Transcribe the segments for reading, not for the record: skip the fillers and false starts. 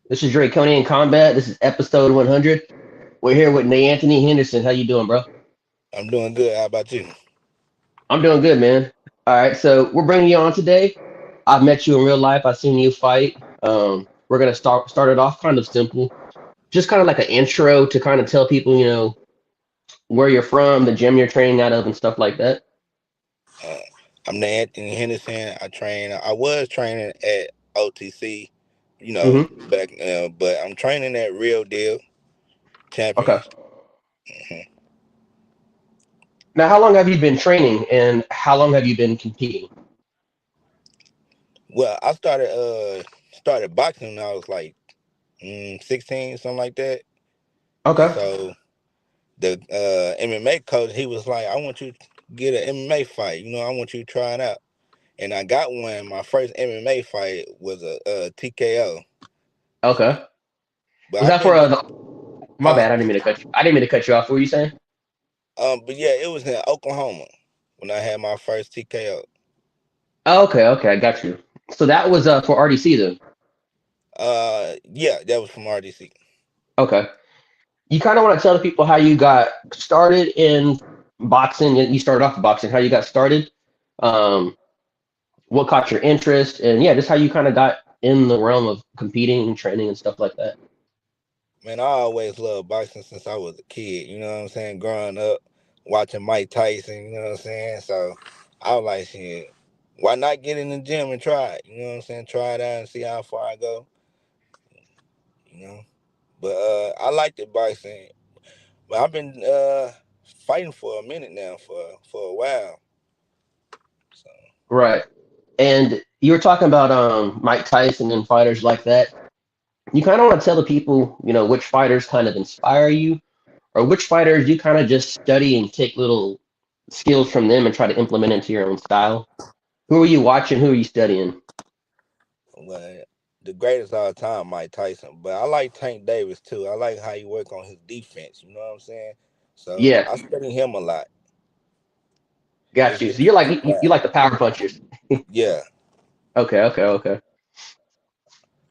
This is Draconian Combat. This is episode 100. We're here with NaAthony Henderson. How you doing, bro? I'm doing good. How about you? I'm doing good, man. All right, so we're bringing you on today. I've met you in real life. I've seen you fight. We're gonna start it off kind of simple, just kind of like an intro to kind of tell people, where you're from, the gym you're training out of, and stuff like that. Uh, I'm NaAthony Henderson. I was training at OTC, Mm-hmm. back, but I'm training at Real Deal Okay. Champions. Mhm. Now, how long have you been training, and how long have you been competing? Well, I started boxing when I was like 16, something like that. And Okay. so the MMA coach, he was like, "I want you to get an MMA fight. I want you to try it out." And I got one. My first MMA fight was a TKO. Okay. But Was I've that for been doing, my huh? bad? I didn't mean to cut you. I didn't mean to cut you off. What were you saying? But yeah, it was in Oklahoma when I had my first TKO. Okay. Okay. I got you. So that was for RDC then. Yeah, that was from RDC. Okay. You kind of want to tell the people how you got started in boxing. You started off boxing, how you got started, um, what caught your interest, and yeah, just how you kind of got in the realm of competing and training and stuff like that. Man, I always loved boxing since I was a kid. You know what I'm saying? Growing up, watching Mike Tyson. You know what I'm saying? So I was like, shit, why not get in the gym and try it? You know what I'm saying? Try it out and see how far I go. You know. But I liked the boxing. But I've been fighting for a minute now, for a while. So. Right. And you were talking about Mike Tyson and fighters like that. You kind of want to tell the people, which fighters kind of inspire you, or which fighters you kind of just study and take little skills from them and try to implement into your own style. Who are you watching? Who are you studying? Well, the greatest of all time, Mike Tyson. But I like Tank Davis too. I like how he work on his defense. You know what I'm saying? So Yeah, I study him a lot. got Just you. So just you're to like keep you going. like the power punchers. Yeah, Okay, okay, okay.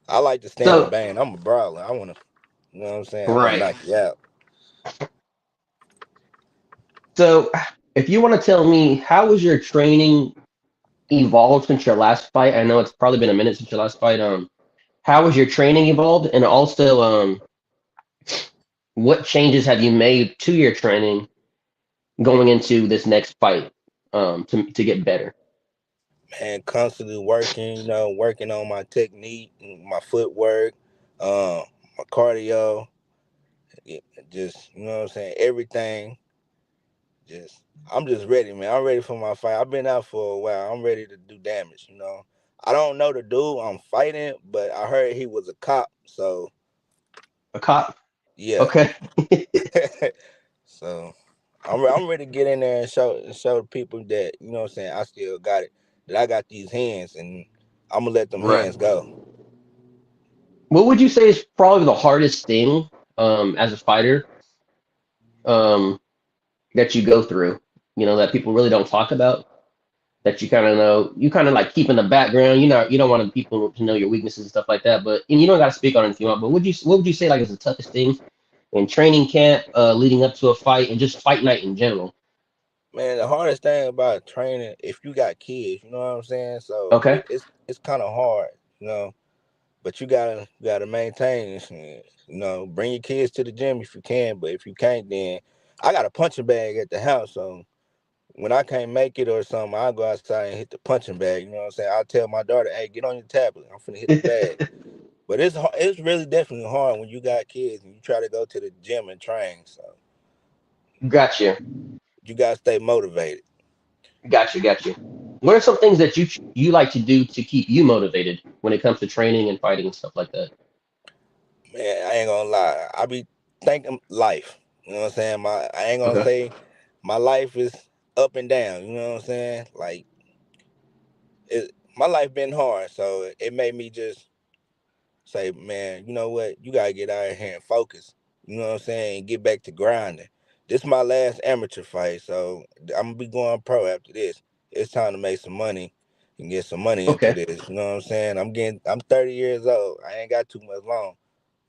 I like to stand and So, bang. I'm a brawler. I want to. You know what I'm saying? I want to right. knock you out. So, if you want to tell me how was your training evolved since your last fight? I know it's probably been a minute since your last fight. How was your training evolved, and also, what changes have you made to your training going into this next fight, to get better? Man, constantly working. Working on my technique, my footwork, my cardio. Yeah, just you know what I'm saying. Everything. Just I'm just ready, man. I'm ready for my fight. I've been out for a while. I'm ready to do damage. I don't know the dude I'm fighting, but I heard he was a cop. So A cop. yeah. Okay. So I'm ready to get in there and show the people that what I'm saying. I still got it. That I got these hands, and I'm gonna let them Right. hands go. What would you say is probably the hardest thing, as a fighter, um, that you go through? That people really don't talk about. That you kind of know, you kind of like keep in the background. You don't want people to know your weaknesses and stuff like that. But and you don't got to speak on it if you want. But what would you say like is the toughest thing in training camp, leading up to a fight, and just fight night in general? Man, the hardest thing about training, if you got kids, you know what I'm saying. So Okay, it's kind of hard, you know. But you gotta maintain this. Bring your kids to the gym if you can. But if you can't, then I got a punching bag at the house. So when I can't make it or something, I go outside and hit the punching bag. You know what I'm saying? I'll tell my daughter, "Hey, get on your tablet. I'm finna hit the bag." But it's really definitely hard when you got kids and you try to go to the gym and train. So gotcha, you gotta stay motivated. gotcha. What are some things that you like to do to keep you motivated when it comes to training and fighting and stuff like that? Man, I ain't gonna lie. I be thinking life. You know what I'm saying? I ain't gonna Okay, say my life is up and down. You know what I'm saying? Like my life been hard, so it made me just say, man, you know what? You gotta get out of here and focus. You know what I'm saying? And get back to grinding. This is my last amateur fight, so I'm gonna be going pro after this. It's time to make some money and get some money into okay, this. You know what I'm saying? I'm 30 years old. I ain't got too much long.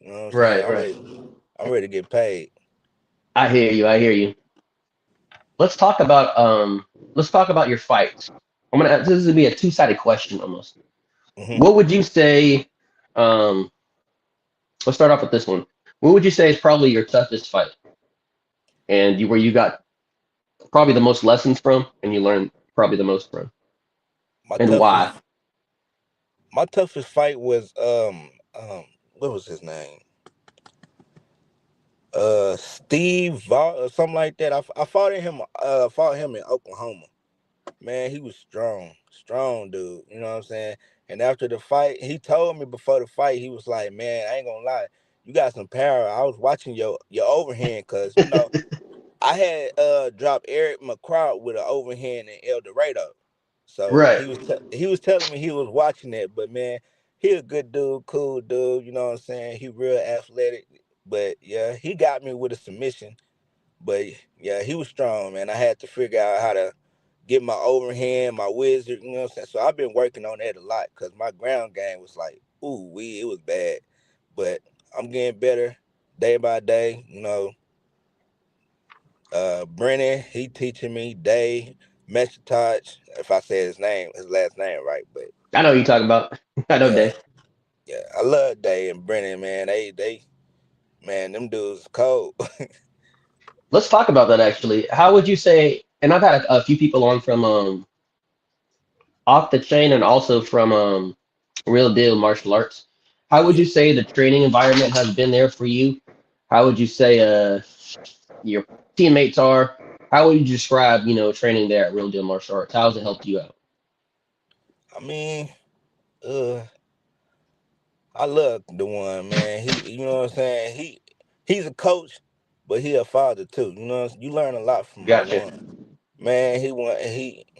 You know what I'm saying? Right, right. I'm ready to get paid. I hear you. I hear you. Let's talk about your fights. This is gonna be a two-sided question almost. Hmm. What would you say? Um, let's start off with this one. What would you say is probably your toughest fight, and where you got probably the most lessons from, and you learned probably the most from, My and why? toughest my toughest fight was what was his name? Steve Vaught or something like that. I fought him in Oklahoma. Man, he was strong dude. You know what I'm saying? And after the fight, he told me before the fight, he was like, "Man, I ain't gonna lie, you got some power. I was watching your overhand, cause I had dropped Eric McCraw with an overhand in El Dorado. So Right. he was telling me he was watching it, but man, he a good dude, cool dude. You know what I'm saying? He real athletic, but yeah, he got me with a submission. But yeah, he was strong, man. I had to figure out how to get my overhand, my wizard. You know what I'm saying? So I've been working on that a lot because my ground game was like, it was bad. But I'm getting better day by day. Brennan, he teaching me. Day, Meshatach, if I say his last name right. But I know what you're talking about. I know yeah, Day. yeah, I love Day and Brennan, man. Man, them dudes cold. Let's talk about that actually. How would you say? And I've had a few people on from off the chain and also from Real Deal Martial Arts. How would Yeah, you say the training environment has been there for you? How would you say your teammates are? How would you describe, training there at Real Deal Martial Arts? How has it helped you out? I mean, uh, I love the one man. You know what I'm saying. He's a coach, but he a father too. You learn a lot from the Gotcha. one. Man,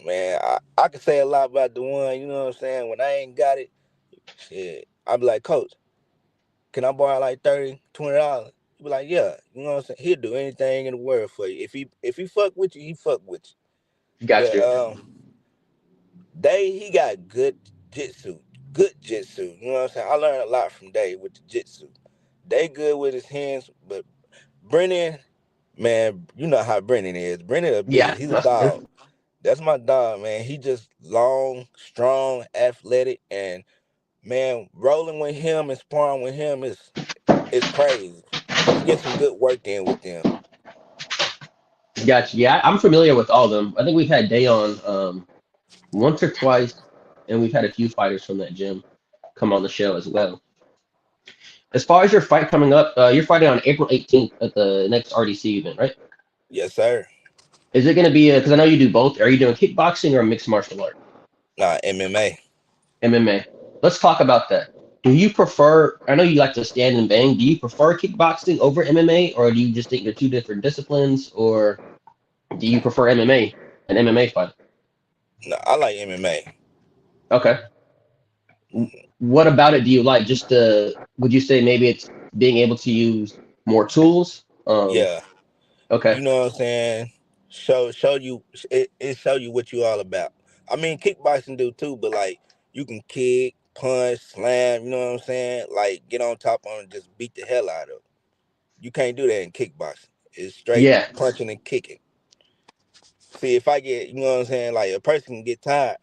man. I could say a lot about the one. You know what I'm saying. When I ain't got it, shit, I be like, Coach, can I borrow like $30, $20? He be like, yeah. You know what I'm saying. He'll do anything in the world for you. If he fuck with you, he fuck with you. But Gotcha. He got good jitsu. You know what I'm saying. I learned a lot from Day with the jitsu. They good with his hands, but Brennan, man, you know how Brennan is. Brennan a Yeah, beast. He's a that's fair. dog. That's my dog, man. He just long, strong, athletic, and man, rolling with him and sparring with him is crazy. You get some good work in with them. Gotcha. Yeah, I'm familiar with all of them. I think we've had Day on once or twice, and we've had a few fighters from that gym come on the show as well. As far as your fight coming up, you're fighting on April 18th at the next RDC event, right? Yes, sir. Is it going to be because I know you do both? Are you doing kickboxing or mixed martial art? Nah, MMA. MMA. Let's talk about that. Do you prefer? I know you like to stand and bang. Do you prefer kickboxing over MMA, or do you just think they're two different disciplines, or do you prefer MMA, an MMA fight? Nah, I like MMA. Okay. What about it do you like? Just would you say maybe it's being able to use more tools? Yeah. Okay. You know what I'm saying? Show you it show you what you all about. I mean kickboxing do too, but like you can kick, punch, slam, you know what I'm saying? Like get on top on and just beat the hell out of 'em. You can't do that in kickboxing. It's straight Yeah. punching and kicking. See if I get you know what I'm saying, like a person can get tired,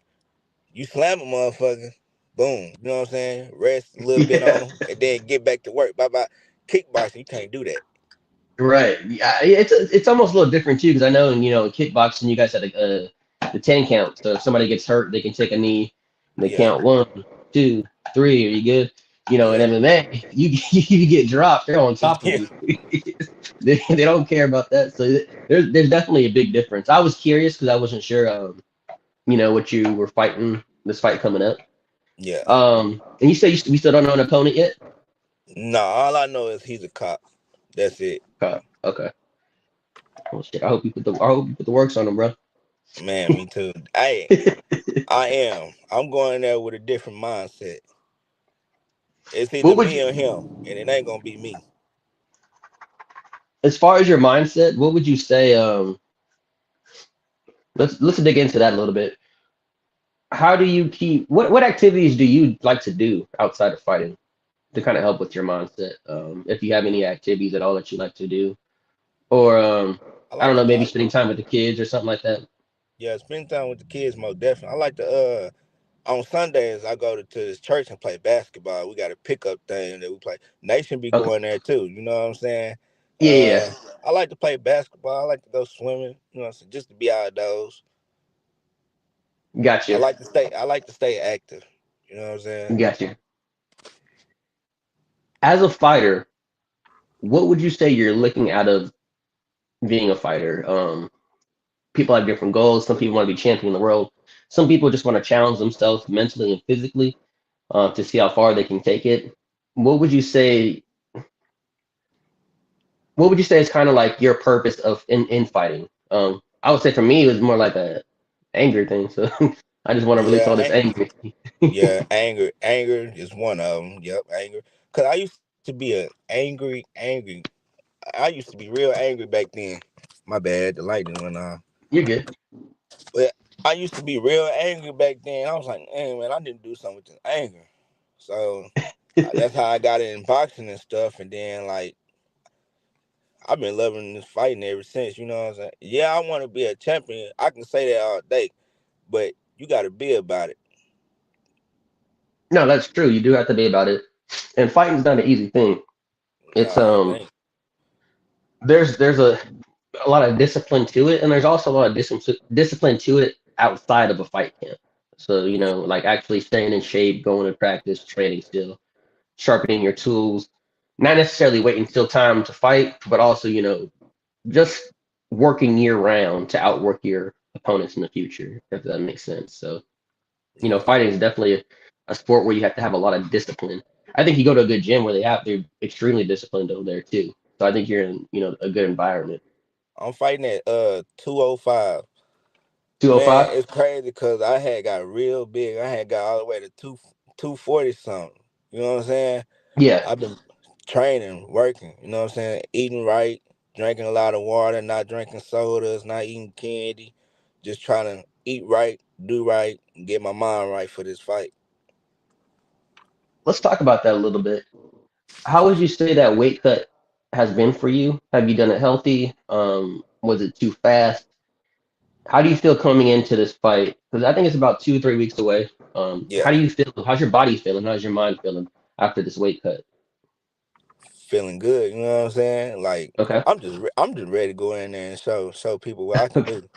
you slam a motherfucker, boom, you know what I'm saying? Rest a little bit on Yeah. them and then get back to work. Bye bye. Kickboxing, you can't do that. Right. Yeah. It's almost a little different too because I know in kickboxing you guys had the 10 count. So if somebody gets hurt, they can take a knee. And they Yeah, count 1, 2, 3. Are you good? In yeah. MMA, you get dropped. They're on top of Yeah. you. They don't care about that. So there's definitely a big difference. I was curious because I wasn't sure what you were fighting this fight coming up. Yeah. And you say we still don't know an opponent yet? No, all I know is he's a cop. That's it. Okay. Okay. Well, shit. I hope you put the works on them, bro. Man, me too. I am. I'm going there with a different mindset. It's either What would me you, or him, and it ain't gonna be me. as far as your mindset, what would you say? Let's dig into that a little bit. How do you keep what activities do you like to do outside of fighting? to kind of help with your mindset. If you have any activities at all that you like to do, or I I like don't to know, maybe go. spending time with the kids or something like that. Yeah, spend time with the kids most definitely. I like to on Sundays I go to this church and play basketball. We got a pickup thing that we play. Nation be Okay. going there too. You know what I'm saying? Yeah, yeah, Uh, I like to play basketball. I like to go swimming. You know what I'm saying? Just to be outdoors. yeah. Got I you. like to stay. I like to stay active. You know what I'm saying? Got you. As a fighter, what would you say you're looking out of being a fighter? People have different goals. Some people want to be champion of the world. Some people just want to challenge themselves mentally and physically to see how far they can take it. What would you say? What would you say is kind of like your purpose of in fighting? I would say for me, it was more like a anger thing. So I just want to release Yeah, all this anger. yeah. Anger is one of them. Yep, anger. Cause I used to be a angry. I used to be real angry back then. My bad. The lightning went on. You're good. But I used to be real angry back then. I was like, man, I need to do something with this anger. So that's how I got in boxing and stuff. And then like I've been loving this fighting ever since. You know what I'm saying? Yeah, I want to be a champion. I can say that all day, but you got to be about it. No, that's true. You do have to be about it. And fighting's not an easy thing. It's Nah, it ain't. there's a lot of discipline to it, and there's also a lot of discipline to it outside of a fight camp. So, Yeah, like actually staying in shape, going to practice, training still, sharpening your tools, not necessarily waiting till time to fight, but also, just working year round to outwork your opponents in the future, if that makes sense. So, yeah. fighting is definitely a sport where you have to have a lot of discipline. I think you go to a good gym where they're extremely disciplined over there too. So I think you're in, a good environment. I'm fighting at 205. Man, 205? it's crazy because I had got real big. I had got all the way to 240 something. You know what I'm saying? Yeah. I've been training, working, you know what I'm saying? Eating right, drinking a lot of water, not drinking sodas, not eating candy, just trying to eat right, do right, and get my mind right for this fight. Let's talk about that a little bit. How would you say that weight cut has been for you? Have you done it healthy? Was it too fast? How do you feel coming into this fight? Because I think it's about 2 or 3 weeks away. How Yeah, do you feel? How's your body feeling? How's your mind feeling after this weight cut? feeling good, you know what I'm saying? Like Okay. I'm just ready to go in there and show people what I can Okay. do.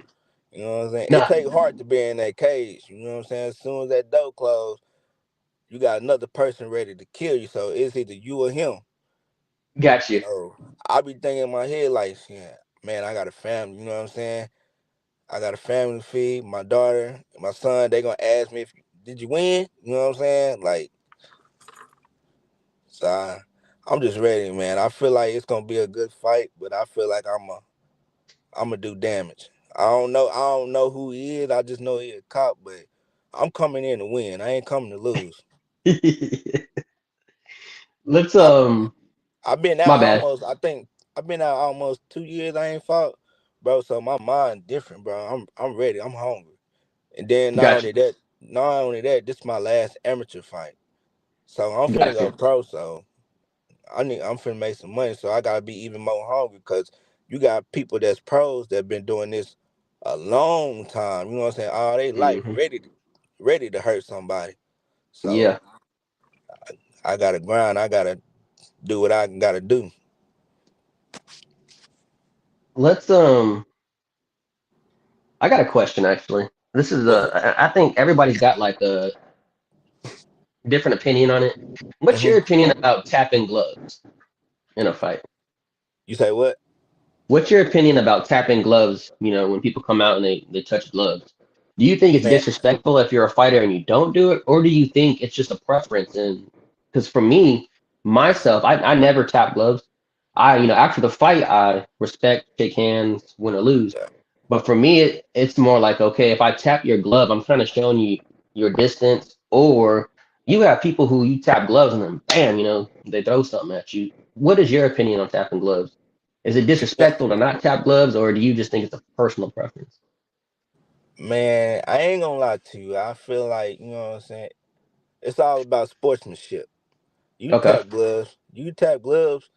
You know what I'm saying? It Nah, take hard to be in that cage, you know what I'm saying? As soon as that door closed, you got another person ready to kill you. So it's either you or him. got you. So I be thinking in my head like, yeah, man, I got a family. You know what I'm saying? I got a family to feed. My daughter, my son. They gonna ask me if did you win? You know what I'm saying? Like, so I'm just ready, man. I feel like it's gonna be a good fight, but I feel like I'm gonna do damage. I don't know who he is. I just know he a cop, but I'm coming in to win. I ain't coming to lose. Let's I've I've been out my bad. almost. I think I've been out almost 2 years. I ain't fought, bro. So my mind different, bro. I'm ready. I'm hungry. And then Got you. not only that, this is my last amateur fight. So I'm finna Got go you. pro. So I'm finna make some money. So I gotta be even more hungry because you got people that's pros that been doing this a long time. You know what I'm saying? All they life Hmm. ready to hurt somebody. So Yeah. I gotta grind. I gotta do what I gotta do. Let's I got a question actually. This is What's I think everybody's got like a different opinion on it. What's hmm your opinion about tapping gloves in a fight? You say what? What's your opinion about tapping gloves, when people come out and they touch gloves? Do you think it's Man, disrespectful if you're a fighter and you don't do it, or do you think it's just a preference? And because for me, myself, I never tap gloves. After the fight, I respect, shake hands, win or lose. yeah. But for me, it's more like, okay, if I tap your glove, I'm kind of showing you your distance, or you have people who you tap gloves and then bam, they throw something at you. What is your opinion on tapping gloves? Is it Man, disrespectful to not tap gloves, or do you just think it's a personal preference? man, I ain't gonna lie to you. I feel like, you know what I'm saying? It's all about sportsmanship. You Okay. tap gloves. You tap gloves.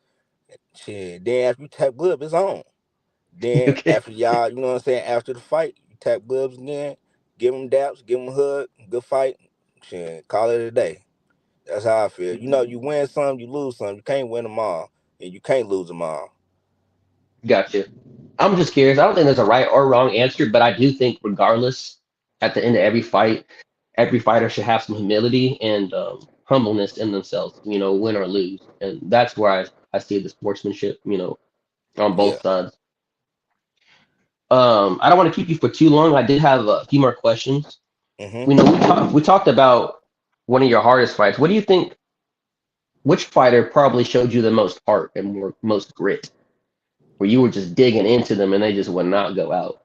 Shit. Then after you tap gloves, it's on. Then Okay. after y'all, you know what I'm saying. After the fight, you tap gloves again. Give them daps. Give them a hug. Good fight. Shit. Call it a day. That's how I feel. You know, you win some, you lose some. You can't win them all, and you can't lose them all. Gotcha. I'm just curious. I don't think there's a right or wrong answer, but I do think, regardless, at the end of every fight, every fighter should have some humility and humbleness in themselves, win or lose. And that's where I see the sportsmanship, on Yeah. both sides. I don't want to keep you for too long. I did have a few more questions. Mhm. We talked about one of your hardest fights. What do you think? Which fighter probably showed you the most heart and most grit, where you were just digging into them and they just would not go out?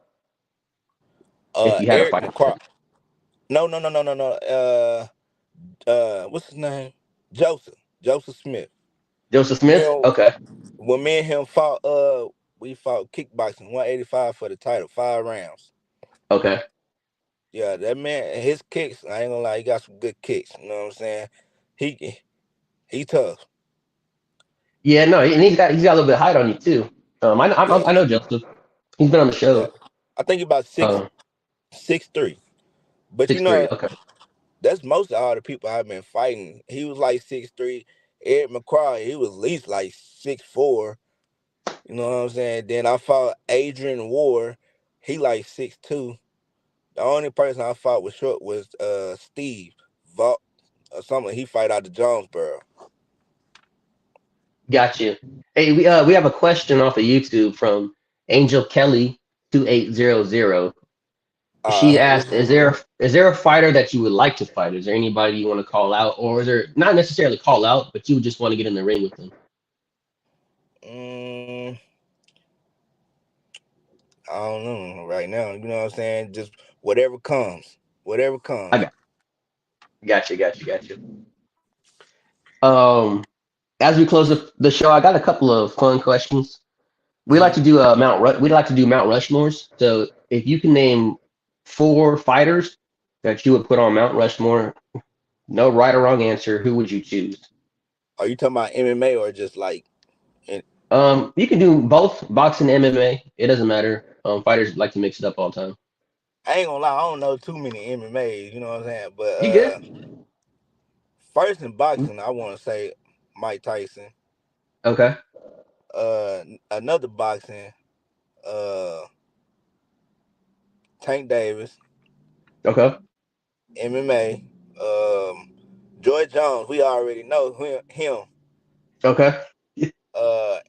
If you had a Eric fight, McCraw. No, no, no, no, no, no. What's his name? Joseph. Joseph Smith. Joseph You Smith. know, Okay, when me and him fought, we fought kickboxing, 185 for the title, 5 rounds. okay. Yeah, that man, his kicks, I ain't gonna lie, he got some good kicks. You know what I'm saying? He he tough. Yeah, no, and he's got a little bit of height on you too. I Yeah, know Joseph. He's been on the yeah. show. I think he about six Uh, 6'3". But you 6'3". know, Okay, that's most of all the people I've been fighting. He was like 6'3". Eric McCraw, he was at least like 6'4". You know what I'm saying? Then I fought Adrian Ward. He like 6'2". The only person I fought was short was Steve Vault or something. He fight out of Jonesboro. got you. Hey, we have a question off of YouTube from Angel Kelly 2800. She asked, What's is there a fighter that you would like to fight? Is there anybody you want to call out, or is there not necessarily call out, but you would just want to get in the ring with them? mm, I don't know right now. You know what I'm saying? Just whatever comes. Whatever I comes. got you. As we close the show, I got a couple of fun questions. We like Hmm. to do we like to do Mount Rushmores. So if you can name four fighters that you would put on Mount Rushmore, no right or wrong answer, who would you choose? Are you talking about MMA or just like in, You can do both boxing and MMA. It doesn't matter. Fighters like to mix it up all the time. I ain't gonna lie, I don't know too many MMAs, you know what I'm saying? But You good? first in boxing, I wanna say Mike Tyson. Okay. Another boxing, uh Tank Davis. Okay. MMA, Joy Jones, we already know him. Okay. Uh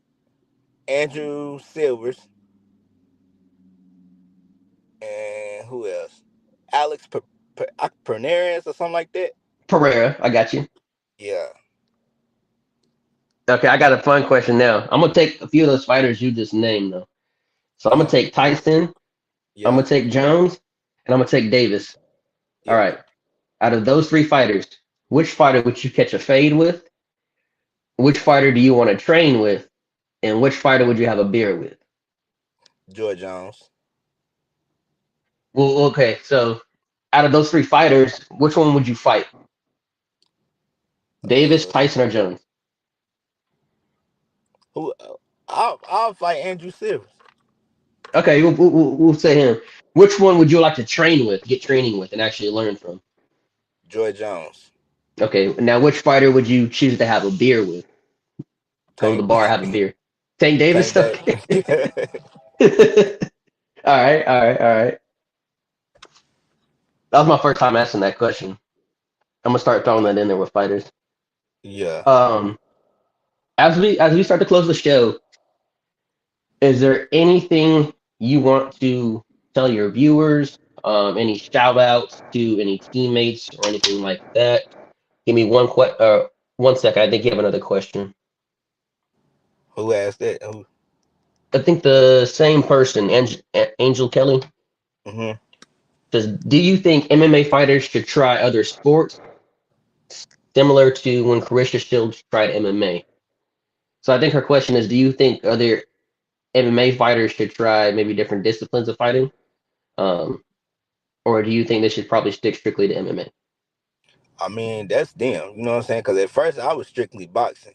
Andrew Silvers, and who else? Alex Pernares or something like that. Pereira, I got you. Yeah, Okay, I got a fun question now. I'm gonna take a few of those fighters you just named though. So I'm gonna uh-huh. take Tyson, I'm Yeah, gonna take Jones, and I'm gonna take Davis. All yeah. right. Out of those three fighters, which fighter would you catch a fade with? Which fighter do you want to train with? And which fighter would you have a beer with? Joy Jones. Well, okay, so out of those three fighters, which one would you fight? Davis, Uh, Tyson, or Jones? who? I'll fight Andrew Silvers. Okay, we'll say him. Which one would you like to train with, get training with, and actually learn from? Joy Jones. Okay, now which fighter would you choose to have a beer with? Go to the Tank bar, have a beer. Tank Tank Davis? Davis. Okay. All right, all right, all right. That was my first time asking that question. I'm gonna start throwing that in there with fighters. Yeah. Um, as we start to close the show, is there anything you want to tell your viewers? Any shout outs to any teammates or anything like that? Give me 1 second. I think you have another question. Who asked that? Who? I think the same person, Angel Kelly, Hmm. says, "Do you think MMA fighters should try other sports similar to when Carissa Shields tried MMA?" So I think her question is, do you think other MMA fighters should try maybe different disciplines of fighting, um, or do you think they should probably stick strictly to MMA? I mean, that's them. You know what I'm saying? Because at first I was strictly boxing,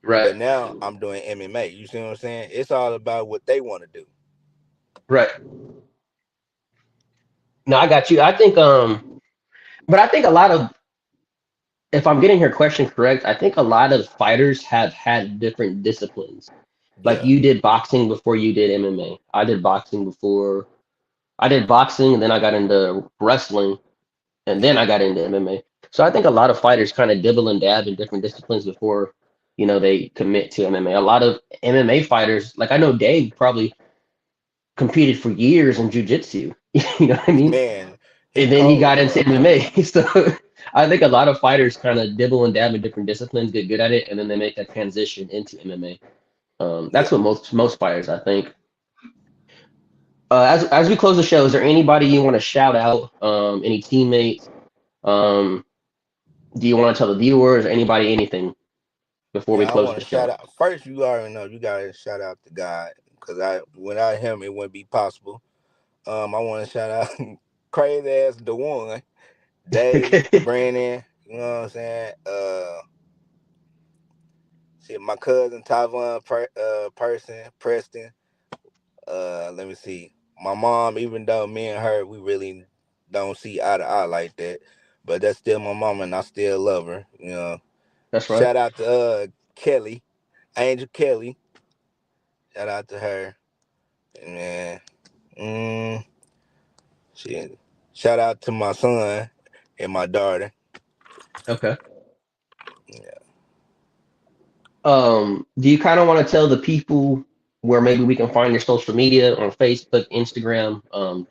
Right. but now I'm doing MMA. You see what I'm saying? It's all about what they want to do. Right. No, I got you. I think but I think a lot of, if I'm getting your question correct, I think a lot of fighters have had different disciplines. Like Yeah, you did boxing before you did MMA. I did boxing before. I did boxing and then I got into wrestling and then yeah, I got into MMA. So I think a lot of fighters kind of dibble and dab in different disciplines before, they commit to MMA. A lot of MMA fighters, like I know Dave probably competed for years in jujitsu. You know what I mean? man, he And then he cold, got into bro. MMA. So I think a lot of fighters kind of dibble and dab in different disciplines, get good at it, and then they make that transition into MMA. That's Yeah, what most fighters, I think. As we close the show, is there anybody you want to shout out? Any teammates? Um, do you want to tell the viewers, anybody, anything before we yeah. I close want the to shout show? out first. You already know you gotta shout out to God because without him it wouldn't be possible. I want to shout out crazy ass the one Dave, Brandon. You know what I'm saying? Shit, my cousin Tavon, Person, Preston. Let me see. My mom, even though me and her, we really don't see eye to eye like that, but that's still my mom, and I still love her. You know. That's right. Shout out to Kelly, Angel Kelly. Shout out to her, and man, mm, shit. Shout out to my son and my daughter. Okay. Yeah, Do you kind of want to tell the people where maybe we can find your social media on Facebook, Instagram?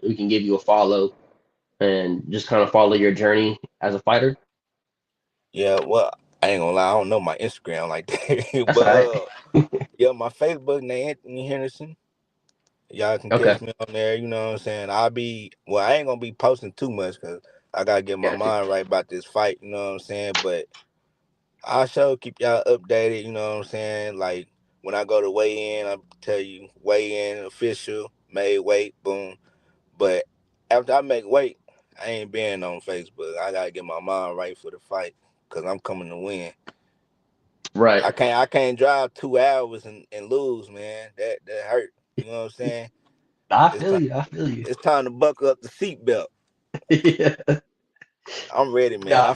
We can give you a follow and just kind of follow your journey as a fighter. yeah. Well, I ain't gonna lie, I don't know my Instagram like that, That's but all right. yeah, my Facebook name Anthony Henderson. Y'all can Okay. catch me on there. You know what I'm saying? I ain't gonna be posting too much because I gotta get my Got you. mind right about this fight. You know what I'm saying? But I sure keep y'all updated. You know what I'm saying? Like when I go to weigh in, I tell you weigh in official, made weight, boom. But after I make weight, I ain't being on Facebook. I gotta get my mind right for the fight because I'm coming to win. Right. I can't drive 2 hours and lose, man. That hurt. You know what I'm saying? I It's feel time. you. I feel you. It's time to buckle up the seatbelt. Yeah. I'm ready, man. Nah,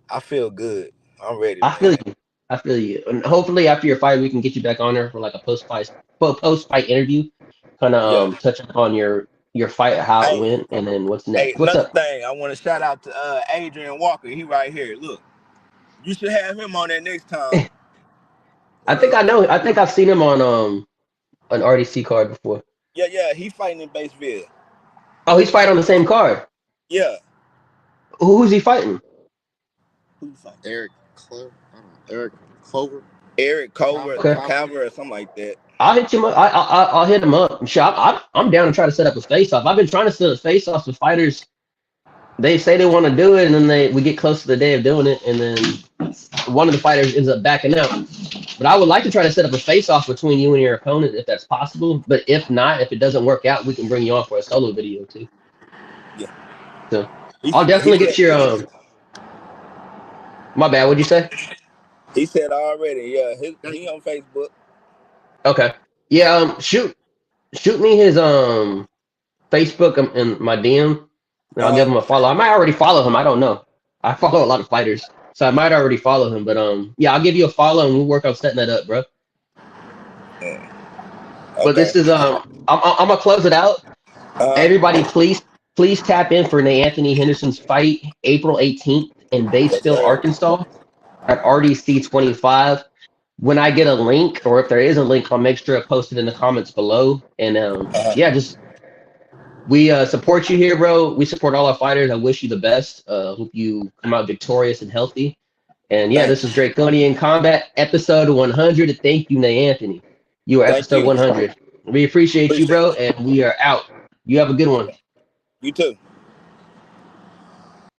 I feel good. I'm ready, I feel man. you. I feel you. And hopefully after your fight, we can get you back on there for like a post fight interview, kind of Yeah. touch up on your fight, how it Hey, went, and then what's hey, next. What's another up? thing, I want to shout out to Adrian Walker. He right here. Look, you should have him on there next time. I think I know. I think I've seen him on an RDC card before. Yeah, yeah, he fighting in Batesville. Oh, he's fighting on the same card. Yeah. Who's he fighting? Who fighting? Eric Clover. I don't know. Eric Clover. Eric Cover, Okay, Cover, or something like that. I'll hit him up. I'll hit him up. Sure, I'm down to try to set up a face off. I've been trying to set a face off with fighters. They say they want to do it, and then we get close to the day of doing it, and then one of the fighters ends up backing out. But I would like to try to set up a face off between you and your opponent if that's possible. But if not, if it doesn't work out, we can bring you on for a solo video too. Yeah. So I'll He definitely get said your my bad. What'd you say? he said already. Yeah, he on Facebook. Okay. Yeah. Shoot me his Facebook and my DM, and I'll Uh give him a follow. I might already follow him. I don't know. I follow a lot of fighters, so I might already follow him. But yeah, I'll give you a follow, and we'll work on setting that up, bro. huh. But Okay. this is I'm gonna close it out. Uh Everybody, please tap in for NaAthony Henderson's fight April 18th in yes, Batesville, sir. Arkansas at RDC 25. When I get a link, or if there is a link, I'll make sure I post it in the comments below. And Uh yeah, just we support you here, bro. We support all our fighters. I wish you the best. Hope you come out victorious and healthy. And yeah, this is Thanks. Draconian Combat, episode 100. Thank you, NaAthony. You are Thank episode you. 100. We appreciate you, Appreciate bro, it. and we are out. You have a good one. You too.